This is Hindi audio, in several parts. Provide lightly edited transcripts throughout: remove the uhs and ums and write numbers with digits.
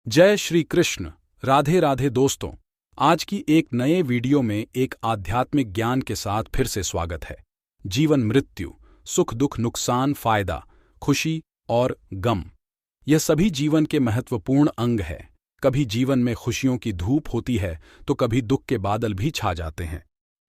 जय श्री कृष्ण। राधे राधे दोस्तों। आज की एक नए वीडियो में एक आध्यात्मिक ज्ञान के साथ फिर से स्वागत है। जीवन मृत्यु, सुख दुख, नुकसान फायदा, खुशी और गम, यह सभी जीवन के महत्वपूर्ण अंग है। कभी जीवन में खुशियों की धूप होती है तो कभी दुख के बादल भी छा जाते हैं।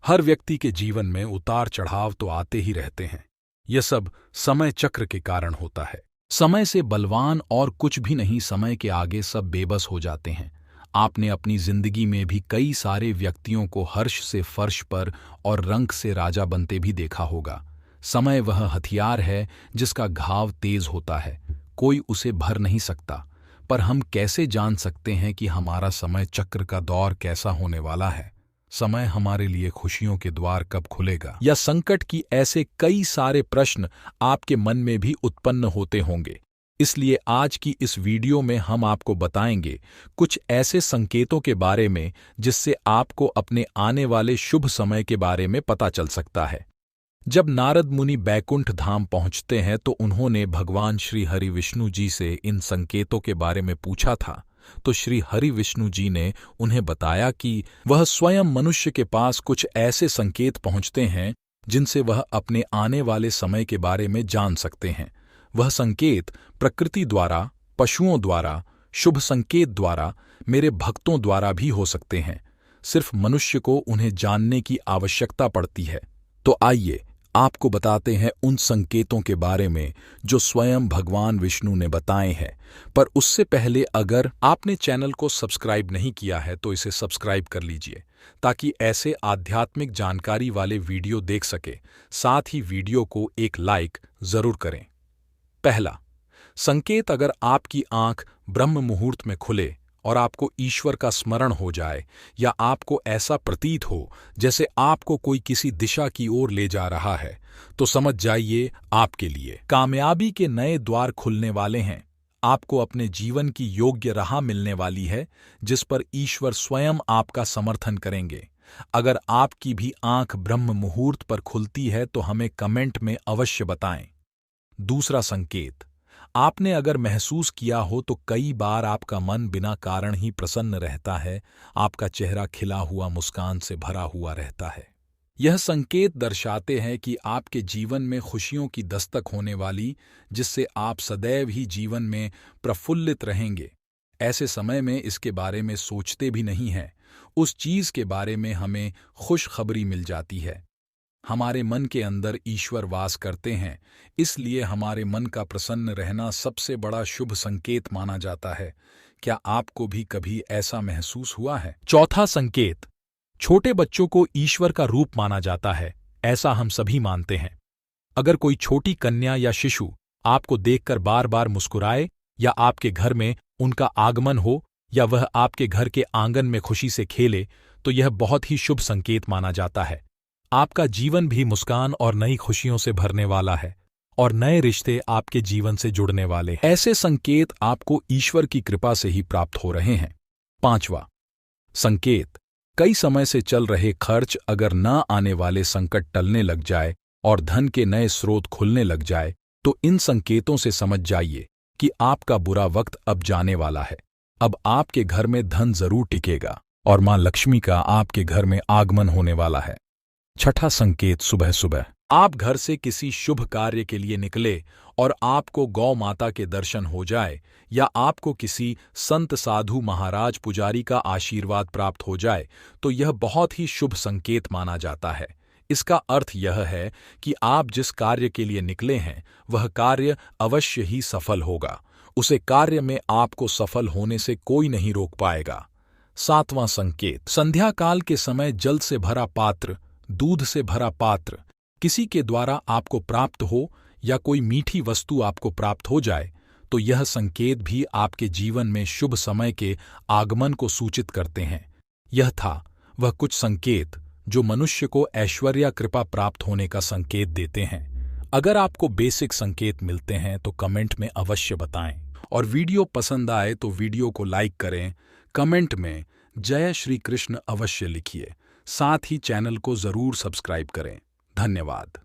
हर व्यक्ति के जीवन में उतार चढ़ाव तो आते ही रहते हैं। यह सब समय चक्र के कारण होता है। समय से बलवान और कुछ भी नहीं, समय के आगे सब बेबस हो जाते हैं। आपने अपनी जिंदगी में भी कई सारे व्यक्तियों को हर्ष से फर्श पर और रंक से राजा बनते भी देखा होगा। समय वह हथियार है जिसका घाव तेज होता है, कोई उसे भर नहीं सकता। पर हम कैसे जान सकते हैं कि हमारा समय चक्र का दौर कैसा होने वाला है? समय हमारे लिए खुशियों के द्वार कब खुलेगा या संकट की, ऐसे कई सारे प्रश्न आपके मन में भी उत्पन्न होते होंगे। इसलिए आज की इस वीडियो में हम आपको बताएंगे कुछ ऐसे संकेतों के बारे में जिससे आपको अपने आने वाले शुभ समय के बारे में पता चल सकता है। जब नारद मुनि बैकुंठ धाम पहुंचते हैं तो उन्होंने भगवान श्री हरि विष्णु जी से इन संकेतों के बारे में पूछा था। तो श्री हरि विष्णु जी ने उन्हें बताया कि वह स्वयं मनुष्य के पास कुछ ऐसे संकेत पहुंचते हैं जिनसे वह अपने आने वाले समय के बारे में जान सकते हैं। वह संकेत प्रकृति द्वारा, पशुओं द्वारा, शुभ संकेत द्वारा, मेरे भक्तों द्वारा भी हो सकते हैं। सिर्फ मनुष्य को उन्हें जानने की आवश्यकता पड़ती है। तो आइए आपको बताते हैं उन संकेतों के बारे में जो स्वयं भगवान विष्णु ने बताए हैं। पर उससे पहले अगर आपने चैनल को सब्सक्राइब नहीं किया है तो इसे सब्सक्राइब कर लीजिए ताकि ऐसे आध्यात्मिक जानकारी वाले वीडियो देख सके। साथ ही वीडियो को एक लाइक जरूर करें। पहला संकेत, अगर आपकी आंख ब्रह्म मुहूर्त में खुले और आपको ईश्वर का स्मरण हो जाए या आपको ऐसा प्रतीत हो जैसे आपको कोई किसी दिशा की ओर ले जा रहा है, तो समझ जाइए आपके लिए कामयाबी के नए द्वार खुलने वाले हैं। आपको अपने जीवन की योग्य राह मिलने वाली है जिस पर ईश्वर स्वयं आपका समर्थन करेंगे। अगर आपकी भी आंख ब्रह्म मुहूर्त पर खुलती है तो हमें कमेंट में अवश्य बताएं। दूसरा संकेत, आपने अगर महसूस किया हो तो कई बार आपका मन बिना कारण ही प्रसन्न रहता है, आपका चेहरा खिला हुआ मुस्कान से भरा हुआ रहता है। यह संकेत दर्शाते हैं कि आपके जीवन में खुशियों की दस्तक होने वाली, जिससे आप सदैव ही जीवन में प्रफुल्लित रहेंगे। ऐसे समय में इसके बारे में सोचते भी नहीं हैं, उस चीज के बारे में हमें खुशखबरी मिल जाती है। हमारे मन के अंदर ईश्वर वास करते हैं, इसलिए हमारे मन का प्रसन्न रहना सबसे बड़ा शुभ संकेत माना जाता है। क्या आपको भी कभी ऐसा महसूस हुआ है? चौथा संकेत, छोटे बच्चों को ईश्वर का रूप माना जाता है, ऐसा हम सभी मानते हैं। अगर कोई छोटी कन्या या शिशु आपको देखकर बार बार मुस्कुराए या आपके घर में उनका आगमन हो या वह आपके घर के आंगन में खुशी से खेले, तो यह बहुत ही शुभ संकेत माना जाता है। आपका जीवन भी मुस्कान और नई खुशियों से भरने वाला है और नए रिश्ते आपके जीवन से जुड़ने वाले हैं। ऐसे संकेत आपको ईश्वर की कृपा से ही प्राप्त हो रहे हैं। पांचवा संकेत, कई समय से चल रहे खर्च अगर न आने वाले संकट टलने लग जाए और धन के नए स्रोत खुलने लग जाए, तो इन संकेतों से समझ जाइए कि आपका बुरा वक्त अब जाने वाला है। अब आपके घर में धन जरूर टिकेगा और मां लक्ष्मी का आपके घर में आगमन होने वाला है। छठा संकेत, सुबह सुबह आप घर से किसी शुभ कार्य के लिए निकले और आपको गौ माता के दर्शन हो जाए या आपको किसी संत साधु महाराज पुजारी का आशीर्वाद प्राप्त हो जाए, तो यह बहुत ही शुभ संकेत माना जाता है। इसका अर्थ यह है कि आप जिस कार्य के लिए निकले हैं वह कार्य अवश्य ही सफल होगा। उसे कार्य में आपको सफल होने से कोई नहीं रोक पाएगा। सातवां संकेत, संध्या काल के समय जल से भरा पात्र, दूध से भरा पात्र किसी के द्वारा आपको प्राप्त हो या कोई मीठी वस्तु आपको प्राप्त हो जाए, तो यह संकेत भी आपके जीवन में शुभ समय के आगमन को सूचित करते हैं। यह था वह कुछ संकेत जो मनुष्य को ऐश्वर्य कृपा प्राप्त होने का संकेत देते हैं। अगर आपको बेसिक संकेत मिलते हैं तो कमेंट में अवश्य बताएं और वीडियो पसंद आए तो वीडियो को लाइक करें। कमेंट में जय श्री कृष्ण अवश्य लिखिए। साथ ही चैनल को जरूर सब्सक्राइब करें। धन्यवाद।